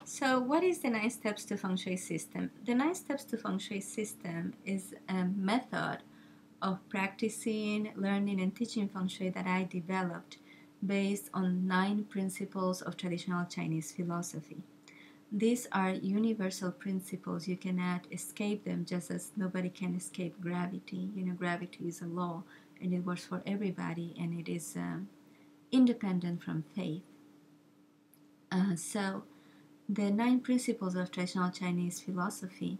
So, what is the 9 steps to Feng Shui system? The 9 steps to Feng Shui system is a method of practicing, learning, and teaching Feng Shui that I developed based on 9 principles of traditional Chinese philosophy. These are universal principles. You cannot escape them, just as nobody can escape gravity. Gravity is a law and it works for everybody, and it is independent from faith. So, the 9 principles of traditional Chinese philosophy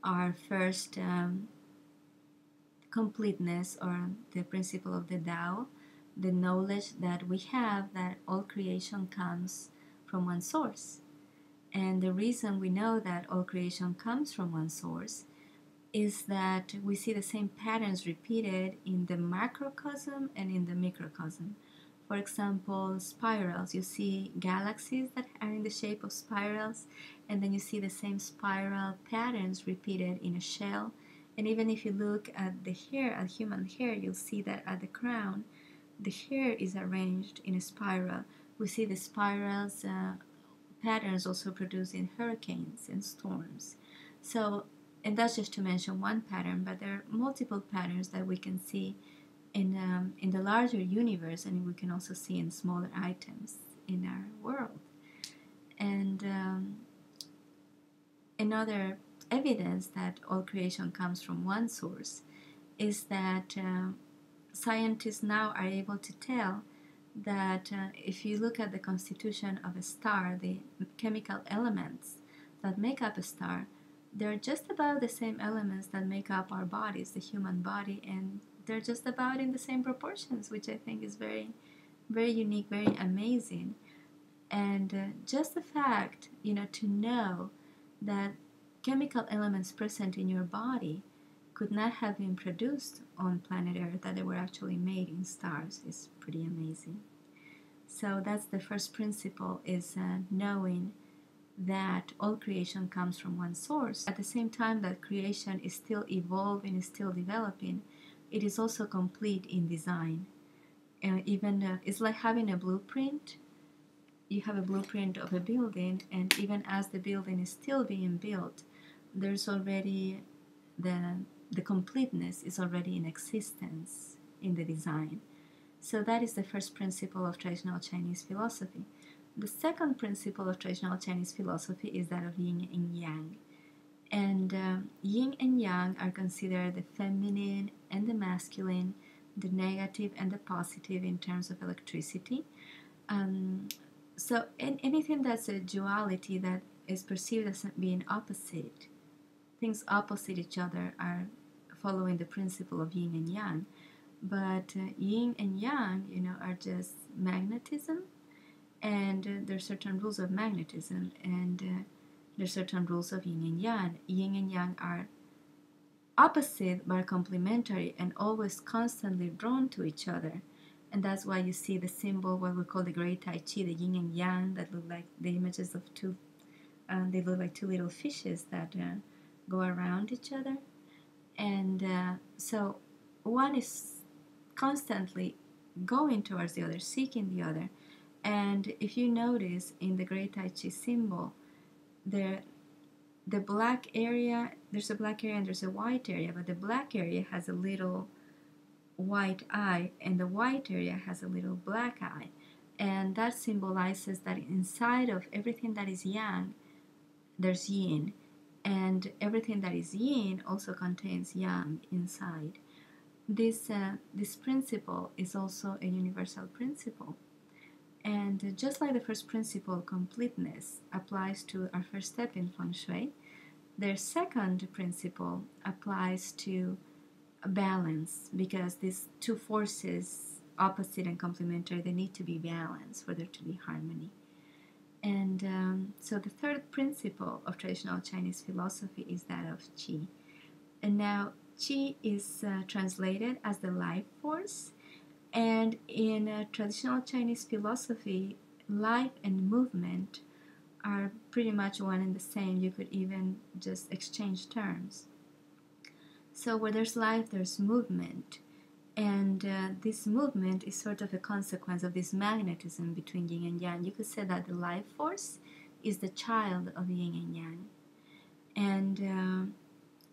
are first completeness, or the principle of the Tao, the knowledge that we have that all creation comes from one source. And the reason we know that all creation comes from one source is that we see the same patterns repeated in the macrocosm and in the microcosm. For example, spirals. You see galaxies that are in the shape of spirals, and then you see the same spiral patterns repeated in a shell. And even if you look at the hair, at human hair, you'll see that at the crown, the hair is arranged in a spiral. We see the spirals patterns also produced in hurricanes and storms. So, and that's just to mention one pattern, but there are multiple patterns that we can see in the larger universe, and we can also see in smaller items in our world. And another evidence that all creation comes from one source is that scientists now are able to tell that if you look at the constitution of a star, the chemical elements that make up a star, they're just about the same elements that make up our bodies, the human body, and they're just about in the same proportions, which I think is very, very unique, very amazing. And just the fact, to know that chemical elements present in your body could not have been produced on planet Earth, that they were actually made in stars, is pretty amazing. So that's the first principle, is knowing that all creation comes from one source. At the same time that creation is still evolving, is still developing, it is also complete in design. Even it's like having a blueprint. You have a blueprint of a building, and even as the building is still being built, there's already the completeness is already in existence in the design. So that is the first principle of traditional Chinese philosophy. The second principle of traditional Chinese philosophy is that of Yin and Yang. And Yin and Yang are considered the feminine and the masculine, the negative and the positive in terms of electricity. So anything that's a duality that is perceived as being opposite, things opposite each other are following the principle of Yin and Yang. But Yin and Yang, are just magnetism, and there are certain rules of magnetism, and there are certain rules of Yin and Yang. Yin and Yang are opposite but complementary and always constantly drawn to each other. And that's why you see the symbol, what we call the great Tai Chi, the Yin and Yang, that look like the images of they look like two little fishes that go around each other. And so one is constantly going towards the other, seeking the other. And if you notice in the great Tai Chi symbol, the black area, there's a black area and there's a white area, but the black area has a little white eye and the white area has a little black eye. And that symbolizes that inside of everything that is yang, there's yin. And everything that is yin also contains yang inside. This principle is also a universal principle. And just like the first principle, completeness, applies to our first step in Feng Shui, their second principle applies to balance, because these two forces, opposite and complementary, they need to be balanced for there to be harmony. And so the third principle of traditional Chinese philosophy is that of Qi. And now Qi is translated as the life force. And in traditional Chinese philosophy, life and movement are pretty much one and the same. You could even just exchange terms. So where there's life, there's movement. And this movement is sort of a consequence of this magnetism between yin and yang. You could say that the life force is the child of yin and yang. And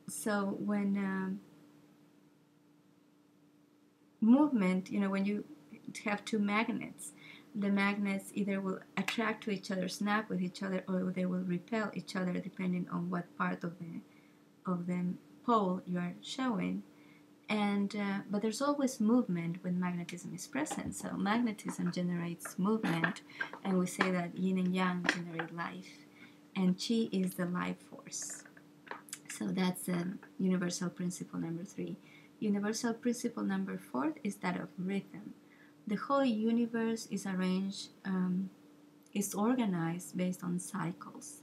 so when movement, when you have two magnets, the magnets either will attract to each other, snap with each other, or they will repel each other depending on what part of the pole you are showing. And but there's always movement when magnetism is present. So magnetism generates movement, and we say that yin and yang generate life, and qi is the life force. So that's universal principle number 3. Universal principle number 4 is that of rhythm. The whole universe is arranged, is organized based on cycles.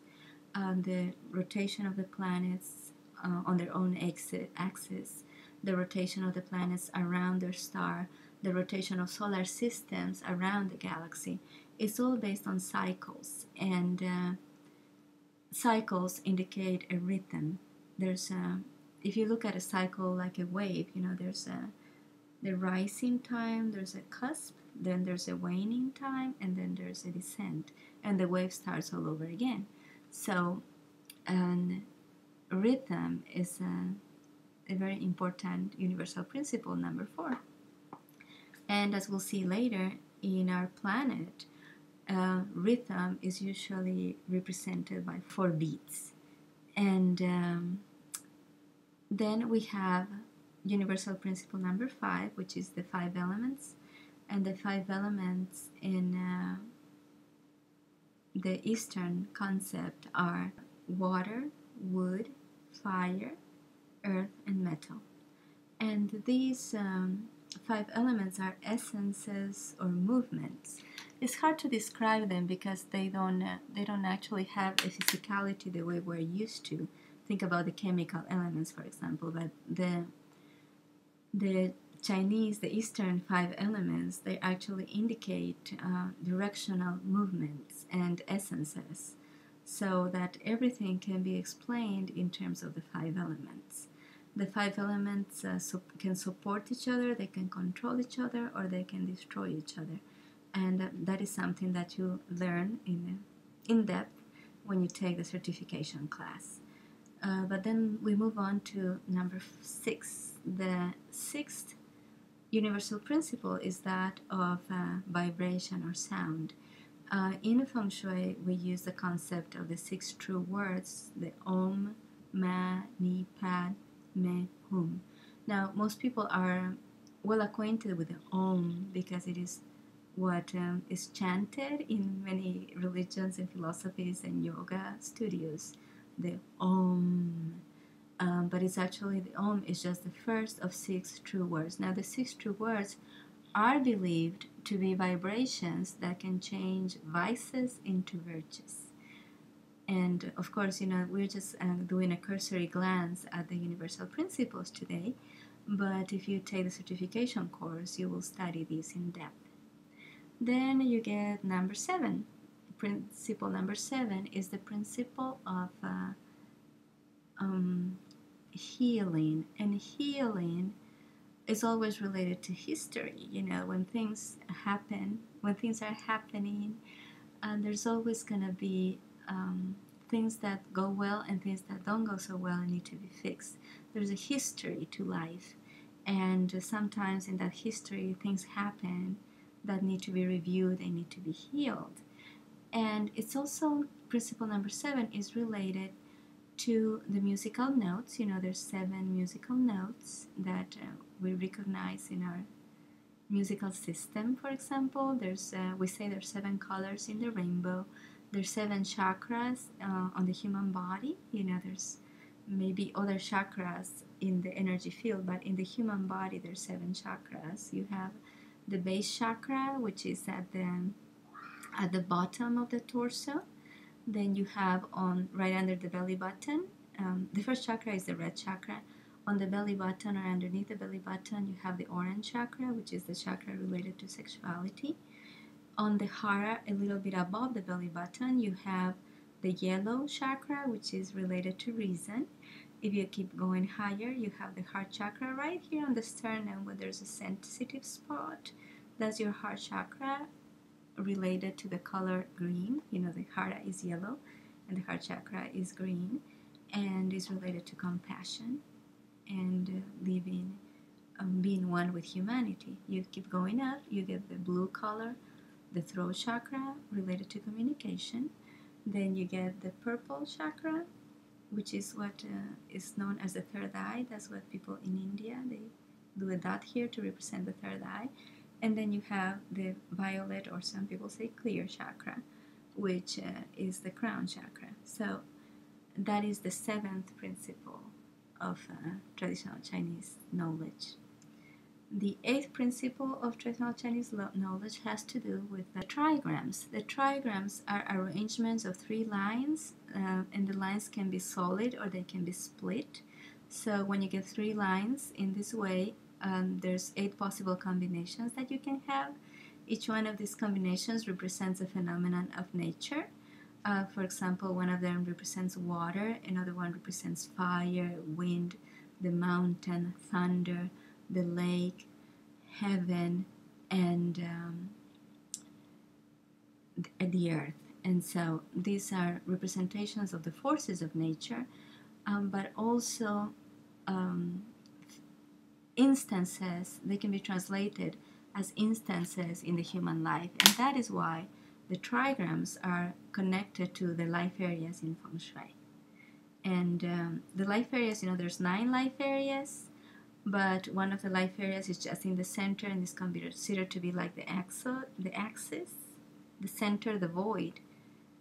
The rotation of the planets on their own axis, the rotation of the planets around their star, the rotation of solar systems around the galaxy. It's all based on cycles, and cycles indicate a rhythm. There's if you look at a cycle like a wave, there's the rising time, there's a cusp, then there's a waning time, and then there's a descent, and the wave starts all over again. So, rhythm is a very important universal principle number 4. And as we'll see later, in our planet, rhythm is usually represented by 4 beats. And then we have universal principle number 5, which is the 5 elements. And the 5 elements in the Eastern concept are water, wood, fire, earth, and metal. And these 5 elements are essences or movements. It's hard to describe them because they don't actually have a physicality the way we're used to. Think about the chemical elements, for example, but the Chinese, the Eastern 5 elements, they actually indicate directional movements and essences, so that everything can be explained in terms of the 5 elements. The 5 elements can support each other, they can control each other, or they can destroy each other. And that is something that you learn in depth when you take the certification class. But then we move on to number 6. The 6th universal principle is that of vibration or sound. In Feng Shui, we use the concept of the 6 true words, the Om, Ma, Ni, Pad, Me, Hum. Now, most people are well acquainted with the Om because it is what is chanted in many religions and philosophies and yoga studios, the Om. But it's actually, the Om is just the first of 6 true words. Now, the 6 true words are believed to be vibrations that can change vices into virtues. And of course, we're just doing a cursory glance at the universal principles today, but if you take the certification course, you will study these in depth. Then you get number 7. Principle number 7 is the principle of healing. And healing is always related to history. When things happen, when things are happening, there's always going to be things that go well and things that don't go so well and need to be fixed. There's a history to life, and sometimes in that history things happen that need to be reviewed, they need to be healed. And it's also, principle number 7 is related to the musical notes. There's 7 musical notes that we recognize in our musical system. For example, we say there's 7 colors in the rainbow. There's 7 chakras on the human body. There's maybe other chakras in the energy field, but in the human body there's 7 chakras. You have the base chakra, which is at the bottom of the torso. Then you have right under the belly button. The first chakra is the red chakra. On the belly button or underneath the belly button, you have the orange chakra, which is the chakra related to sexuality. On the hara, a little bit above the belly button, you have the yellow chakra, which is related to reason. If you keep going higher, you have the heart chakra right here on the sternum, where there's a sensitive spot. That's your heart chakra. related to the color green. You know, the heart is yellow and the heart chakra is green, and is related to compassion and living, being one with humanity. You keep going up, you get the blue color, the throat chakra, related to communication. Then you get the purple chakra, which is what is known as the third eye. That's what people in India, they do a dot here to represent the third eye. And then you have the violet, or some people say clear chakra, which is the crown chakra. So that is the seventh principle of traditional Chinese knowledge. The eighth principle of traditional Chinese knowledge has to do with the trigrams. The trigrams are arrangements of three lines, and the lines can be solid or they can be split. So when you get three lines in this way, there's 8 possible combinations that you can have. Each one of these combinations represents a phenomenon of nature. For example, one of them represents water, another one represents fire, wind, the mountain, thunder, the lake, heaven, and the earth. And so these are representations of the forces of nature, but also instances. They can be translated as instances in the human life, and that is why the trigrams are connected to the life areas in Feng Shui. And the life areas, there's 9 life areas, but one of the life areas is just in the center, and this can be considered to be like the axis, the center, the void.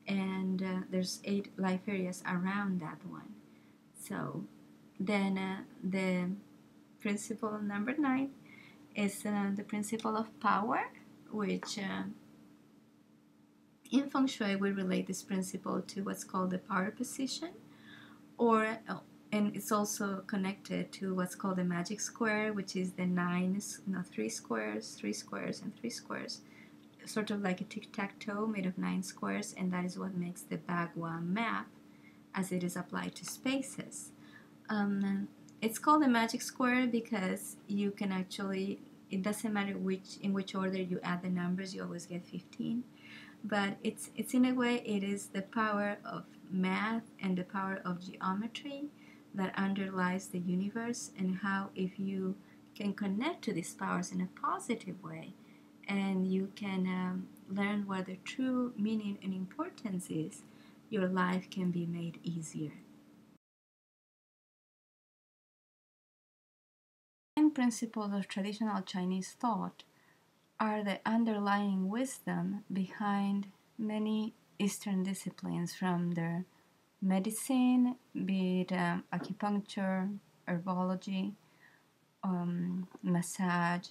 And there's 8 life areas around that one. So then the principle number 9 is the principle of power, which in Feng Shui we relate this principle to what's called the power position, and it's also connected to what's called the magic square, which is the 3 squares, 3 squares, and 3 squares, sort of like a tic-tac-toe made of 9 squares, and that is what makes the Bagua map as it is applied to spaces. It's called a magic square because you can actually, it doesn't matter in which order you add the numbers, you always get 15. But it's in a way, it is the power of math and the power of geometry that underlies the universe, and how if you can connect to these powers in a positive way, and you can learn what the true meaning and importance is, your life can be made easier. 9 principles of traditional Chinese thought are the underlying wisdom behind many Eastern disciplines, from their medicine, be it acupuncture, herbology, massage,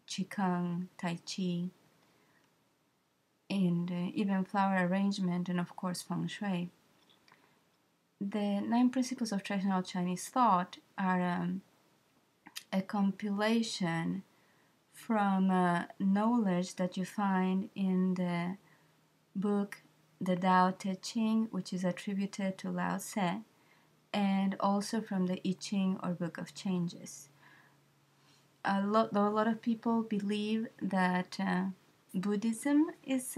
qigong, tai chi, and even flower arrangement, and of course Feng Shui. The 9 principles of traditional Chinese thought are a compilation from knowledge that you find in the book The Tao Te Ching, which is attributed to Lao Tse, and also from the I Ching, or Book of Changes. A lot of people believe that Buddhism is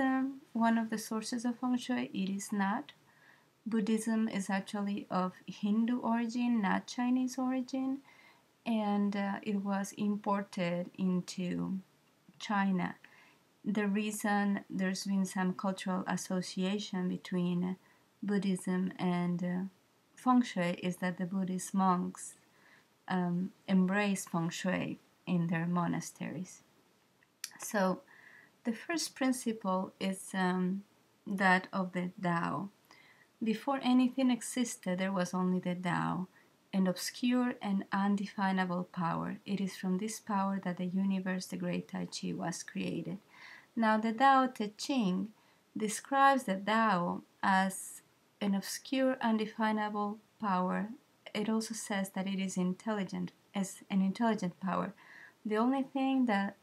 one of the sources of Feng Shui. It is not. Buddhism is actually of Hindu origin, not Chinese origin, and it was imported into China. The reason there's been some cultural association between Buddhism and Feng Shui is that the Buddhist monks embrace Feng Shui in their monasteries. So the first principle is that of the Tao. Before anything existed, there was only the Tao, an obscure and undefinable power. It is from this power that the universe, the great Tai Chi, was created. Now, the Tao Te Ching describes the Tao as an obscure, undefinable power. It also says that it is intelligent, as an intelligent power. The only thing that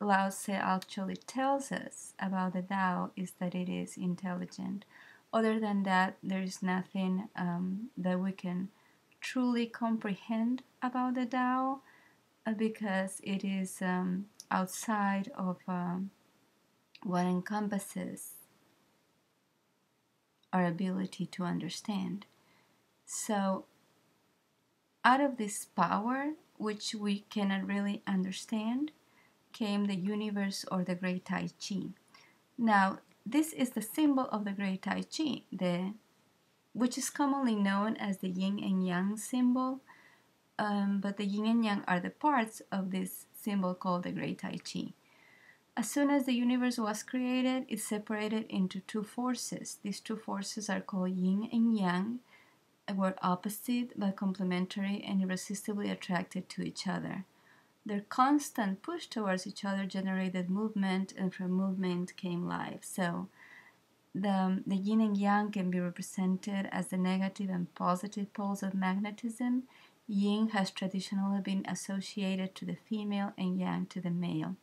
Lao Tse actually tells us about the Tao is that it is intelligent. Other than that, there is nothing that we can truly comprehend about the Tao, because it is outside of what encompasses our ability to understand. So, out of this power, which we cannot really understand, came the universe or the great I Ching. Now, this is the symbol of the great I Ching, which is commonly known as the Yin and Yang symbol, but the Yin and Yang are the parts of this symbol called the great I Ching. As soon as the universe was created, it separated into two forces. These two forces are called Yin and Yang, were opposite but complementary and irresistibly attracted to each other. Their constant push towards each other generated movement, and from movement came life. So the yin and yang can be represented as the negative and positive poles of magnetism. Yin has traditionally been associated to the female and yang to the male.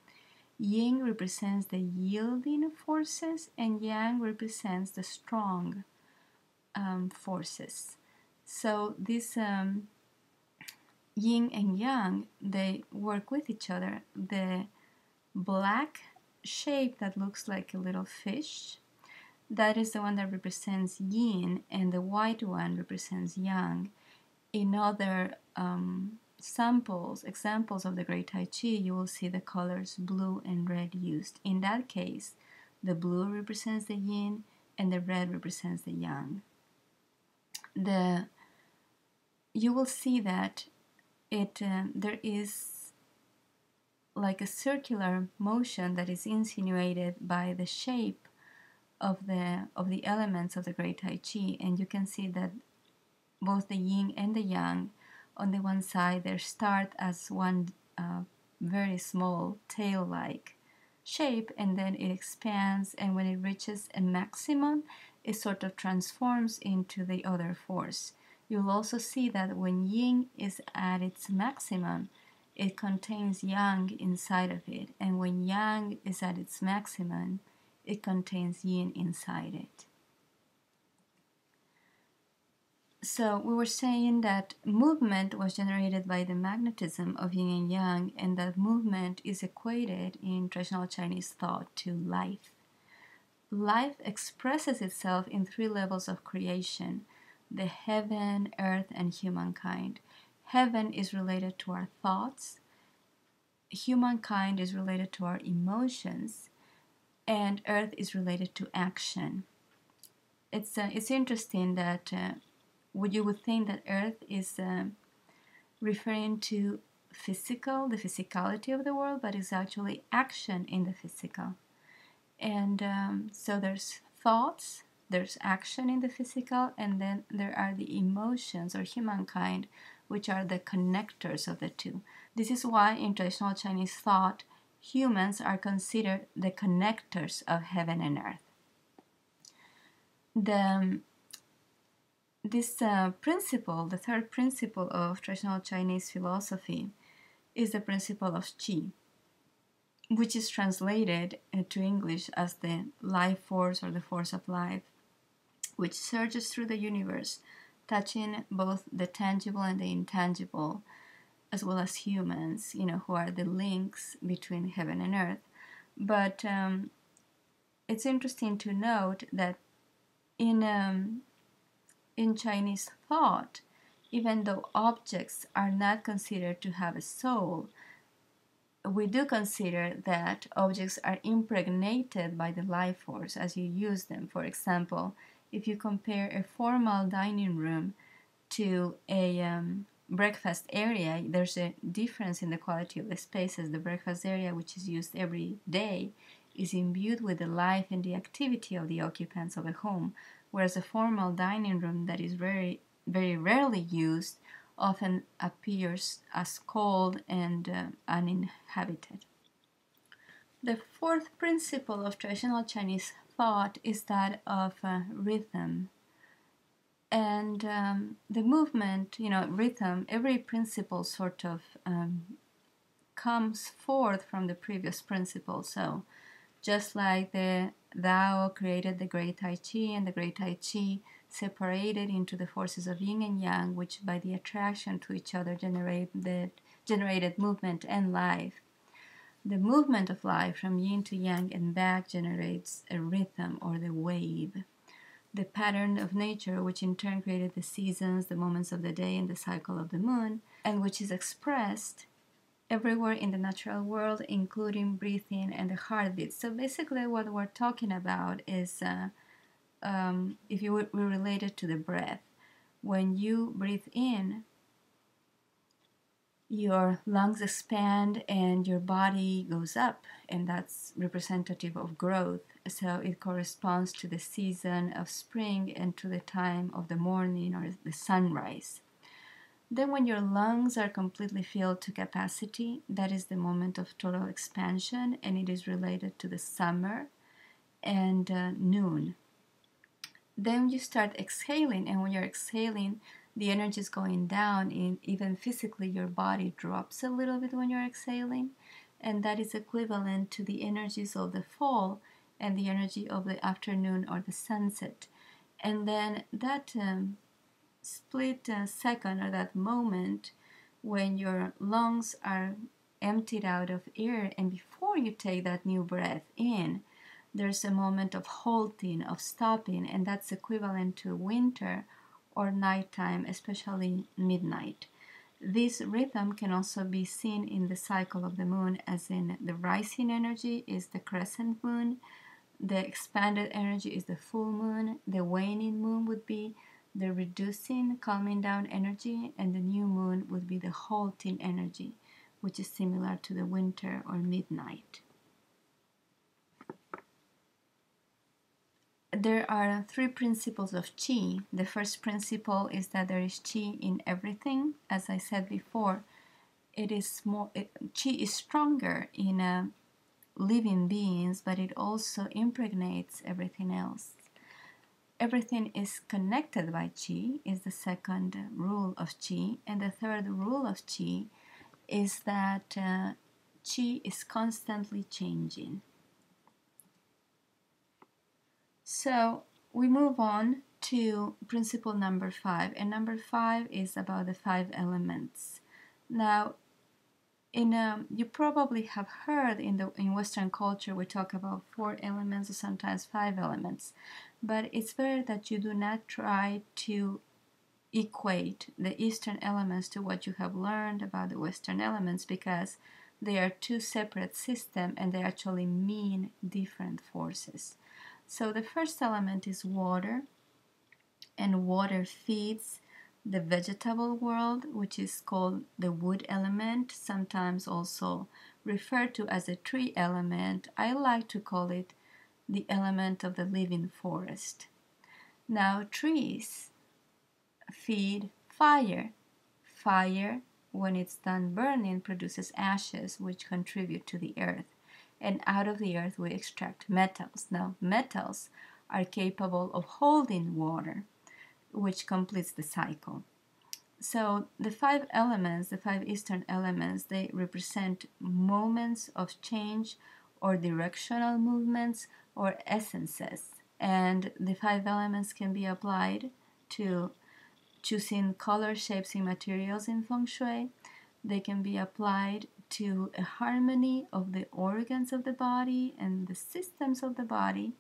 Yin represents the yielding forces, and yang represents the strong forces. So this yin and yang, they work with each other. The black shape that looks like a little fish, that is the one that represents yin, and the white one represents yang. In other examples of the great Tai Chi, you will see the colors blue and red used. In that case, the blue represents the yin and the red represents the yang. You will see that there is like a circular motion that is insinuated by the shape of the elements of the great Tai Chi, and you can see that both the yin and the yang, on the one side, they start as one very small tail-like shape, and then it expands, and when it reaches a maximum, it sort of transforms into the other force. You'll also see that when yin is at its maximum, it contains yang inside of it, and when yang is at its maximum, it contains yin inside it. So we were saying that movement was generated by the magnetism of yin and yang, and that movement is equated in traditional Chinese thought to life. Life expresses itself in three levels of creation: the heaven, earth, and humankind. Heaven is related to our thoughts, humankind is related to our emotions, and earth is related to action. It's interesting that you would think that earth is referring to the physicality of the world, but it's actually action in the physical. And so there's thoughts, there's action in the physical, and then there are the emotions or humankind, which are the connectors of the two. This is why in traditional Chinese thought, humans are considered the connectors of heaven and earth. This principle, the third principle of traditional Chinese philosophy, is the principle of Qi, which is translated to English as the life force or the force of life, which surges through the universe, touching both the tangible and the intangible, as well as humans, who are the links between heaven and earth. But it's interesting to note that in Chinese thought, even though objects are not considered to have a soul, we do consider that objects are impregnated by the life force as you use them. For example, if you compare a formal dining room to a breakfast area, there's a difference in the quality of the spaces. The breakfast area, which is used every day, is imbued with the life and the activity of the occupants of a home, whereas a formal dining room that is very, very rarely used often appears as cold and uninhabited. The fourth principle of traditional Chinese thought is that of rhythm. And the movement, rhythm, every principle sort of comes forth from the previous principle. So just like the Tao created the great Tai Chi, and the great Tai Chi separated into the forces of yin and yang, which by the attraction to each other generated movement and life. The movement of life from yin to yang and back generates a rhythm, or the wave. The pattern of nature, which in turn created the seasons, the moments of the day, and the cycle of the moon, and which is expressed everywhere in the natural world, including breathing and the heartbeat. So basically what we're talking about is, if you were related to the breath, when you breathe in, your lungs expand and your body goes up, and that's representative of growth. So it corresponds to the season of spring and to the time of the morning or the sunrise. Then when your lungs are completely filled to capacity, that is the moment of total expansion, and it is related to the summer and noon. Then you start exhaling, and when you're exhaling, the energy is going down, and even physically your body drops a little bit when you're exhaling, and that is equivalent to the energies of the fall and the energy of the afternoon or the sunset. And then that split second, or that moment when your lungs are emptied out of air, and before you take that new breath in, there's a moment of halting, of stopping, and that's equivalent to winter or nighttime, especially midnight. This rhythm can also be seen in the cycle of the moon, as in the rising energy is the crescent moon, the expanded energy is the full moon, the waning moon would be the reducing, calming down energy, and the new moon would be the halting energy, which is similar to the winter or midnight. There are three principles of Qi. The first principle is that there is Qi in everything. As I said before, Qi is stronger in living beings, but it also impregnates everything else. Everything is connected by Qi is the second rule of Qi. And the third rule of Qi is that Qi is constantly changing. So we move on to principle number 5, and number 5 is about the 5 elements. Now, you probably have heard in Western culture we talk about 4 elements or sometimes 5 elements, but it's better that you do not try to equate the Eastern elements to what you have learned about the Western elements, because they are two separate systems and they actually mean different forces. So the first element is water, and water feeds the vegetable world, which is called the wood element, sometimes also referred to as a tree element. I like to call it the element of the living forest. Now, trees feed fire. Fire, when it's done burning, produces ashes, which contribute to the earth. And out of the earth we extract metals. Now, metals are capable of holding water, which completes the cycle. So the 5 elements, the 5 Eastern elements, they represent moments of change or directional movements or essences. And the 5 elements can be applied to choosing color, shapes, and materials in Feng Shui. They can be applied to a harmony of the organs of the body and the systems of the body.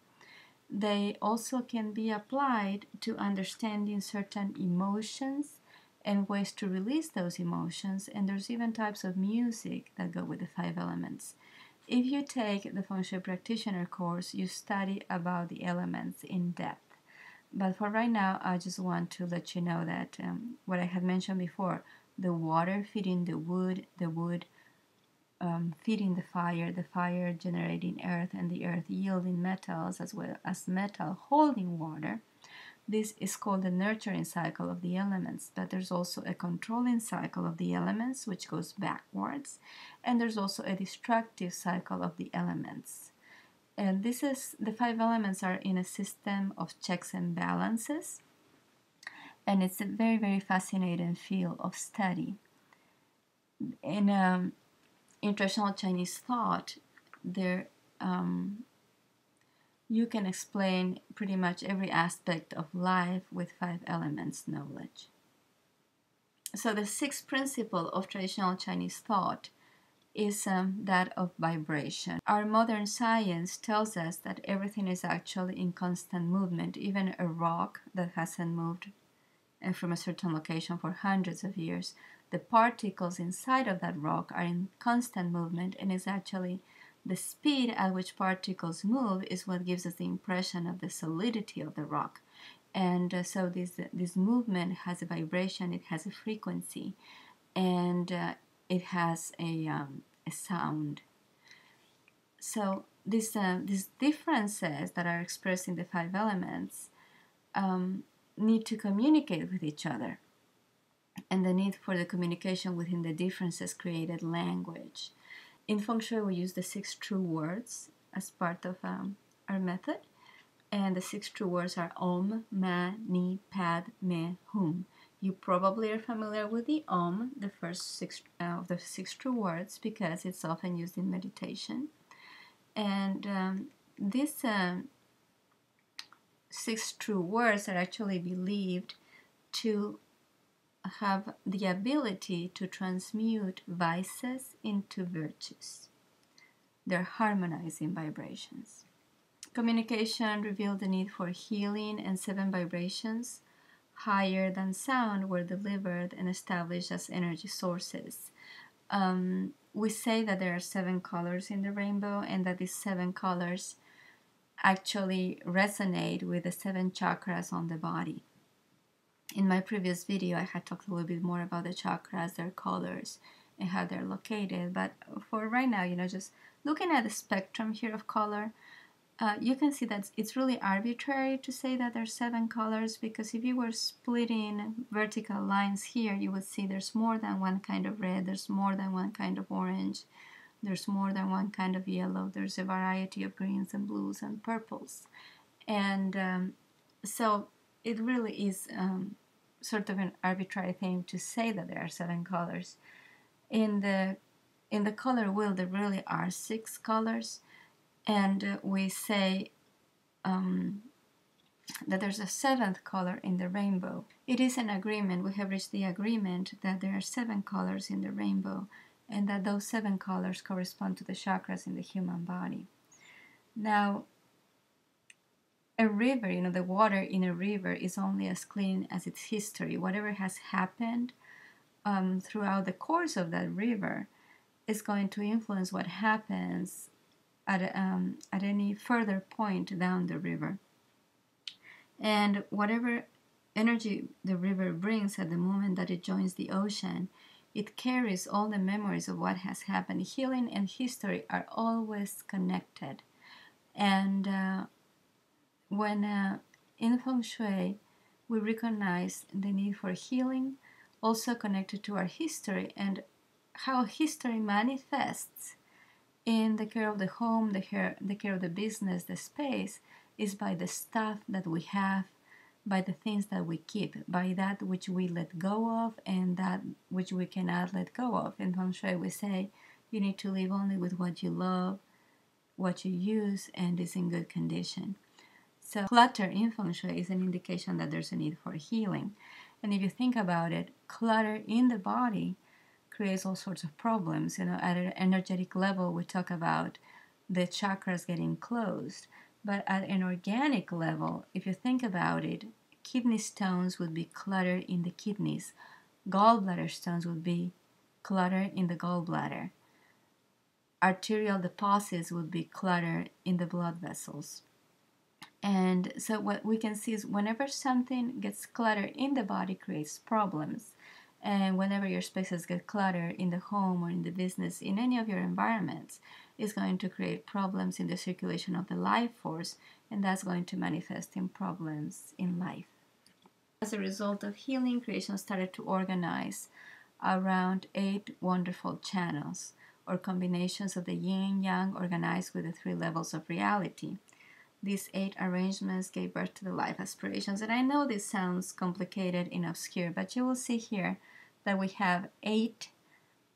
They also can be applied to understanding certain emotions and ways to release those emotions, and there's even types of music that go with the 5 elements. If you take the Feng Shui Practitioner course, you study about the elements in depth. But for right now, I just want to let you know that what I had mentioned before, the water feeding the wood feeding the fire generating earth, and the earth yielding metals, as well as metal holding water. This is called the nurturing cycle of the elements, but there's also a controlling cycle of the elements, which goes backwards, and there's also a destructive cycle of the elements. And the 5 elements are in a system of checks and balances, and it's a very, very fascinating field of study. In traditional Chinese thought, you can explain pretty much every aspect of life with 5 elements knowledge. So the 6th principle of traditional Chinese thought is that of vibration. Our modern science tells us that everything is actually in constant movement, even a rock that hasn't moved from a certain location for hundreds of years. The particles inside of that rock are in constant movement, and it's actually the speed at which particles move is what gives us the impression of the solidity of the rock. And so this movement has a vibration, it has a frequency, and it has a sound. So these differences that are expressed in the five elements need to communicate with each other, and the need for the communication within the differences created language. In Feng Shui, we use the 6 true words as part of our method, and the 6 true words are Om, Ma, Ni, Pad, Me, Hum. You probably are familiar with the Om, the first 6 of the 6 true words, because it's often used in meditation. And these 6 true words are actually believed to have the ability to transmute vices into virtues. They're harmonizing vibrations. Communication revealed the need for healing, and 7 vibrations higher than sound were delivered and established as energy sources. We say that there are 7 colors in the rainbow, and that these 7 colors actually resonate with the 7 chakras on the body. In my previous video, I had talked a little bit more about the chakras, their colors, and how they're located. But for right now, just looking at the spectrum here of color, you can see that it's really arbitrary to say that there's 7 colors, because if you were splitting vertical lines here, you would see there's more than one kind of red, there's more than one kind of orange, there's more than one kind of yellow, there's a variety of greens and blues and purples. And so it really is sort of an arbitrary thing to say that there are 7 colors. In the color wheel, there really are 6 colors, and we say that there's a 7th color in the rainbow. It is an agreement. We have reached the agreement that there are 7 colors in the rainbow, and that those 7 colors correspond to the chakras in the human body. Now, a river, the water in a river is only as clean as its history. Whatever has happened throughout the course of that river is going to influence what happens at any further point down the river. And whatever energy the river brings at the moment that it joins the ocean, it carries all the memories of what has happened. Healing and history are always connected. And when in Feng Shui, we recognize the need for healing, also connected to our history, and how history manifests in the care of the home, the care of the business, the space, is by the stuff that we have, by the things that we keep, by that which we let go of and that which we cannot let go of. In Feng Shui, we say you need to live only with what you love, what you use, and is in good condition. So clutter in Feng Shui is an indication that there's a need for healing. And if you think about it, clutter in the body creates all sorts of problems. At an energetic level, we talk about the chakras getting closed. But at an organic level, if you think about it, kidney stones would be clutter in the kidneys. Gallbladder stones would be clutter in the gallbladder. Arterial deposits would be clutter in the blood vessels. And so what we can see is whenever something gets cluttered in the body, creates problems. And whenever your spaces get cluttered in the home or in the business, in any of your environments, it's going to create problems in the circulation of the life force, and that's going to manifest in problems in life. As a result of healing, creation started to organize around 8 wonderful channels, or combinations of the Yin and Yang organized with the 3 levels of reality. These 8 arrangements gave birth to the life aspirations. And I know this sounds complicated and obscure, but you will see here that we have 8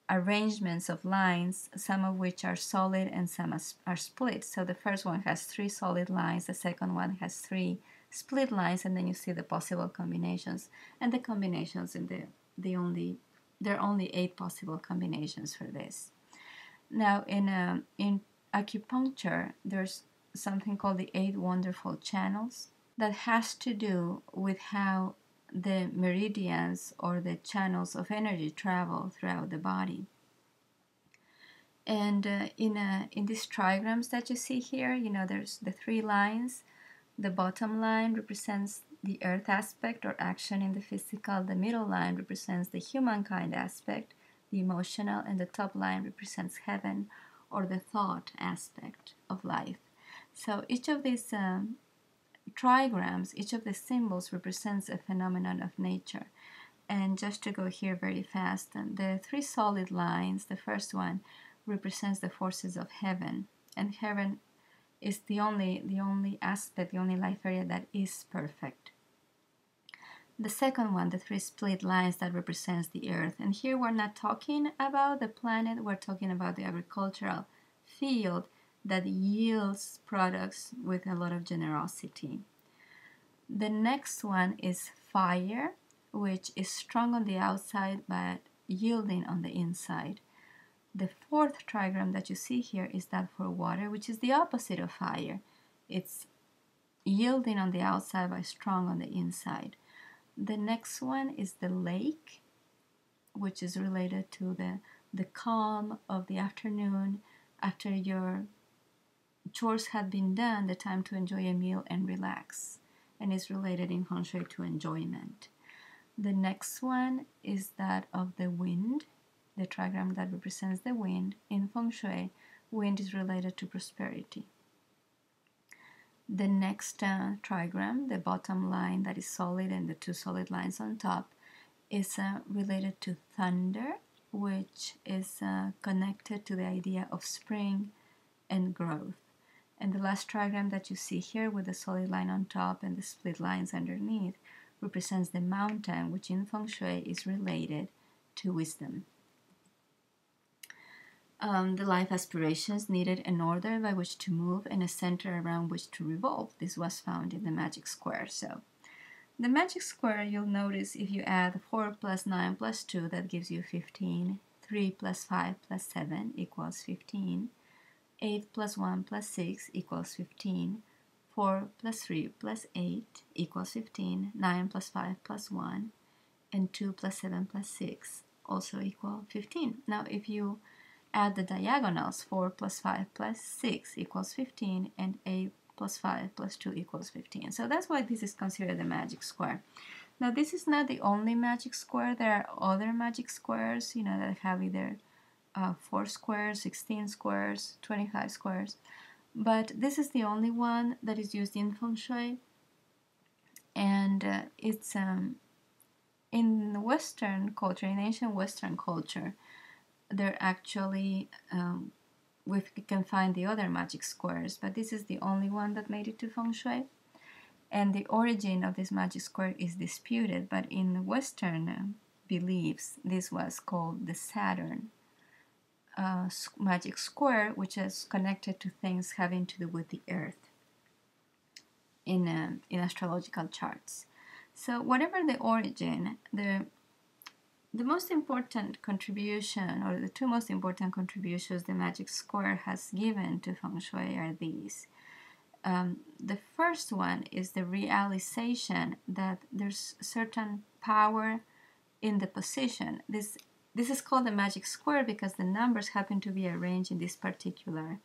arrangements of lines, some of which are solid and some are split. So the first one has 3 solid lines, the second one has 3 split lines, and then you see the possible combinations. And the combinations, there are only 8 possible combinations for this. Now, in acupuncture, there's something called the 8 wonderful channels that has to do with how the meridians or the channels of energy travel throughout the body. And in these trigrams that you see here, there's the 3 lines. The bottom line represents the earth aspect or action in the physical. The middle line represents the humankind aspect, the emotional, and the top line represents heaven or the thought aspect of life. So each of these trigrams, each of the symbols represents a phenomenon of nature. And just to go here very fast, the 3 solid lines, the first one represents the forces of heaven, and heaven is the only aspect, the only life area that is perfect. The second one, the 3 split lines, that represents the earth. And here we're not talking about the planet, we're talking about the agricultural field that yields products with a lot of generosity. The next one is fire, which is strong on the outside but yielding on the inside. The 4th trigram that you see here is that for water, which is the opposite of fire. It's yielding on the outside but strong on the inside. The next one is the lake, which is related to the calm of the afternoon after your chores had been done, the time to enjoy a meal and relax, and is related in Feng Shui to enjoyment. The next one is that of the wind, the trigram that represents the wind. In Feng Shui, wind is related to prosperity. The next trigram, the bottom line that is solid and the 2 solid lines on top, is related to thunder, which is connected to the idea of spring and growth. And the last trigram that you see here with the solid line on top and the split lines underneath represents the mountain, which in Feng Shui is related to wisdom. The life aspirations needed an order by which to move and a center around which to revolve. This was found in the magic square. So the magic square, you'll notice if you add 4 plus 9 plus 2, that gives you 15. 3 plus 5 plus 7 equals 15. 8 plus 1 plus 6 equals 15. 4 plus 3 plus 8 equals 15. 9 plus 5 plus 1. And 2 plus 7 plus 6 also equal 15. Now if you add the diagonals, 4 plus 5 plus 6 equals 15, and 8 plus 5 plus 2 equals 15. So that's why this is considered the magic square. Now this is not the only magic square. There are other magic squares, that have either 4 squares, 16 squares, 25 squares. But this is the only one that is used in Feng Shui. And it's in Western culture, in ancient Western culture, they're actually, we can find the other magic squares, but this is the only one that made it to Feng Shui. And the origin of this magic square is disputed, but in Western beliefs, this was called the Saturn magic square, which is connected to things having to do with the earth in astrological charts. So whatever the origin, the most important contribution, or the 2 most important contributions the magic square has given to Feng Shui are these. The first one is the realization that there's certain power in the position. This is called the magic square because the numbers happen to be arranged in this particular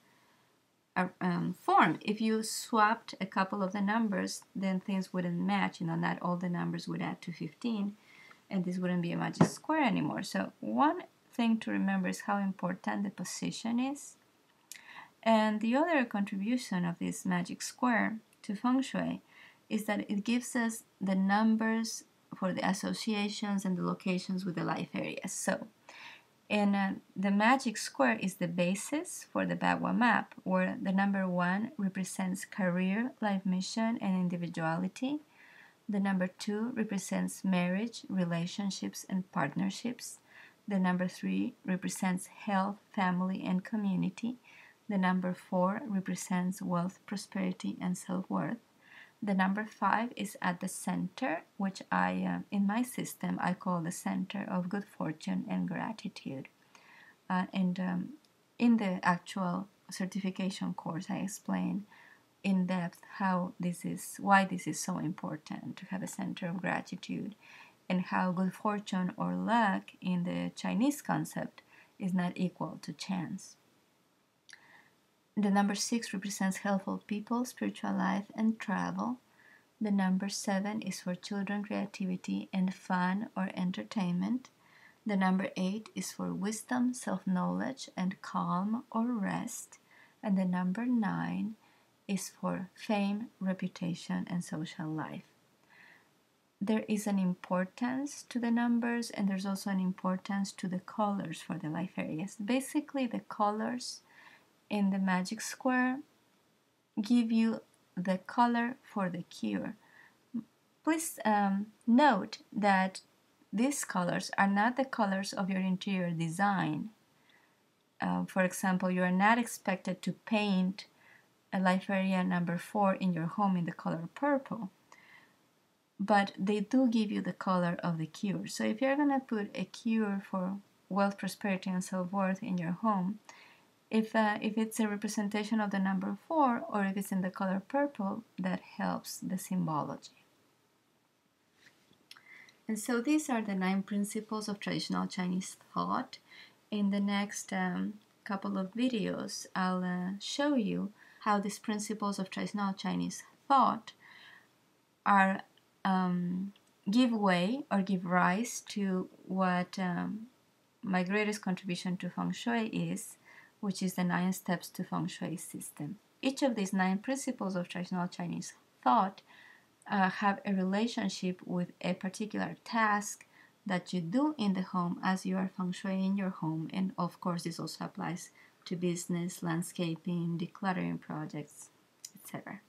form. If you swapped a couple of the numbers, then things wouldn't match. Not all the numbers would add to 15. And this wouldn't be a magic square anymore. So one thing to remember is how important the position is. And the other contribution of this magic square to Feng Shui is that it gives us the numbers for the associations and the locations with the life areas. So the magic square is the basis for the Bagua map, where the number 1 represents career, life mission, and individuality. The number 2 represents marriage, relationships, and partnerships. The number 3 represents health, family, and community. The number 4 represents wealth, prosperity, and self-worth. The number 5 is at the center, which in my system, I call the center of good fortune and gratitude. in the actual certification course, I explain in depth why this is so important to have a center of gratitude, and how good fortune or luck in the Chinese concept is not equal to chance. The number 6 represents helpful people, spiritual life, and travel. The number 7 is for children, creativity, and fun or entertainment. The number 8 is for wisdom, self-knowledge, and calm or rest. And the number 9 is for fame, reputation, and social life. There is an importance to the numbers, and there's also an importance to the colors for the life areas. Basically, the colors in the magic square give you the color for the cure. Please note that these colors are not the colors of your interior design. For example, you are not expected to paint a life area number 4 in your home in the color purple, but they do give you the color of the cure. So if you're going to put a cure for wealth, prosperity, and self-worth in your home, if it's a representation of the number 4, or if it's in the color purple, that helps the symbology. And so these are the 9 principles of traditional Chinese thought. In the next couple of videos, I'll show you how these principles of traditional Chinese thought are give way or give rise to what my greatest contribution to Feng Shui is, which is the 9 steps to Feng Shui system. Each of these 9 principles of traditional Chinese thought have a relationship with a particular task that you do in the home as you are Feng Shuiing your home. And of course, this also applies to business, landscaping, decluttering projects, etc.